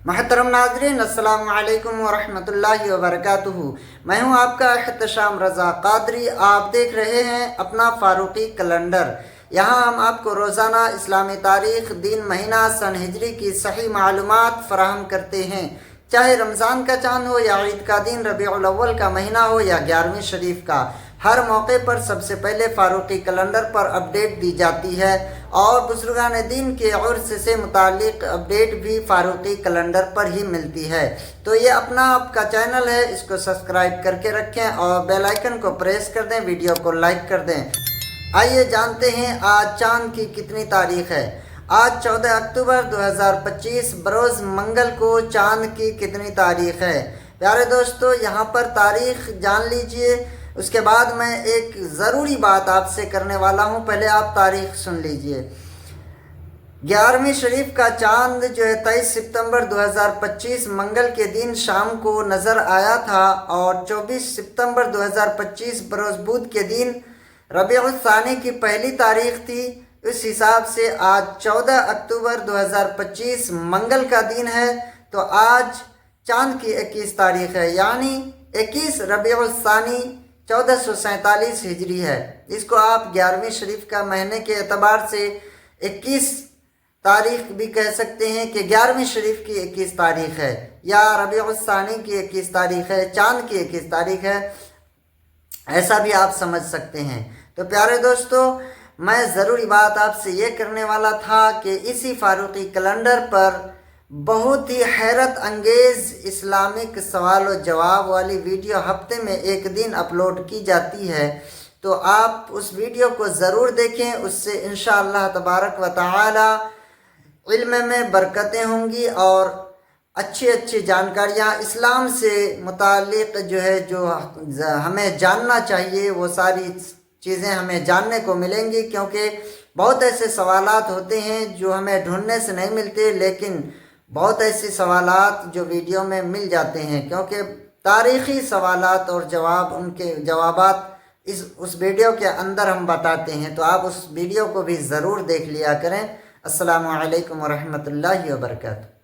محترم ناظرین، السلام علیکم ورحمۃ اللہ وبرکاتہ۔ میں ہوں آپ کا احتشام رضا قادری۔ آپ دیکھ رہے ہیں اپنا فاروقی کیلنڈر۔ یہاں ہم آپ کو روزانہ اسلامی تاریخ، دن، مہینہ، سن ہجری کی صحیح معلومات فراہم کرتے ہیں، چاہے رمضان کا چاند ہو یا عید کا دن، ربیع الاول کا مہینہ ہو یا 11ویں شریف کا۔ ہر موقع پر سب سے پہلے فاروقی کیلنڈر پر اپڈیٹ دی جاتی ہے اور بزرگان دین کے عرس سے متعلق اپڈیٹ بھی فاروقی کیلنڈر پر ہی ملتی ہے۔ تو یہ اپنا آپ کا چینل ہے، اس کو سبسکرائب کر کے رکھیں اور بیل آئیکن کو پریس کر دیں، ویڈیو کو لائک کر دیں۔ آئیے جانتے ہیں آج چاند کی کتنی تاریخ ہے۔ آج 14 اکتوبر 2025 بروز منگل کو چاند کی کتنی تاریخ ہے۔ پیارے دوستو، یہاں پر تاریخ جان لیجئے، اس کے بعد میں ایک ضروری بات آپ سے کرنے والا ہوں۔ پہلے آپ تاریخ سن لیجئے۔ 11ویں شریف کا چاند جو ہے 23 ستمبر 2025 منگل کے دن شام کو نظر آیا تھا، اور 24 ستمبر 2025 بروز بدھ کے دن ربیع الثانی کی پہلی تاریخ تھی۔ اس حساب سے آج 14 اکتوبر 2025 منگل کا دن ہے، تو آج چاند کی 21 تاریخ ہے، یعنی 21 ربیع الثانی 1447 ہجری ہے۔ اس کو آپ 11ویں شریف کا مہینے کے اعتبار سے 21 تاریخ بھی کہہ سکتے ہیں کہ 11ویں شریف کی 21 تاریخ ہے، یا ربیع الثانی کی 21 تاریخ ہے، چاند کی 21 تاریخ ہے، ایسا بھی آپ سمجھ سکتے ہیں۔ تو پیارے دوستو، میں ضروری بات آپ سے یہ کرنے والا تھا کہ اسی فاروقی کیلنڈر پر بہت ہی حیرت انگیز اسلامک سوال و جواب والی ویڈیو ہفتے میں ایک دن اپلوڈ کی جاتی ہے، تو آپ اس ویڈیو کو ضرور دیکھیں۔ اس سے انشاءاللہ تبارک و تعالی علم میں برکتیں ہوں گی اور اچھی اچھی جانکاریاں اسلام سے متعلق جو ہمیں جاننا چاہیے، وہ ساری چیزیں ہمیں جاننے کو ملیں گی، کیونکہ بہت ایسے سوالات ہوتے ہیں جو ہمیں ڈھونڈنے سے نہیں ملتے، لیکن بہت ایسے سوالات جو ویڈیو میں مل جاتے ہیں، کیونکہ تاریخی سوالات اور ان کے جوابات اس ویڈیو کے اندر ہم بتاتے ہیں، تو آپ اس ویڈیو کو بھی ضرور دیکھ لیا کریں۔ السلام علیکم ورحمۃ اللہ وبرکاتہ۔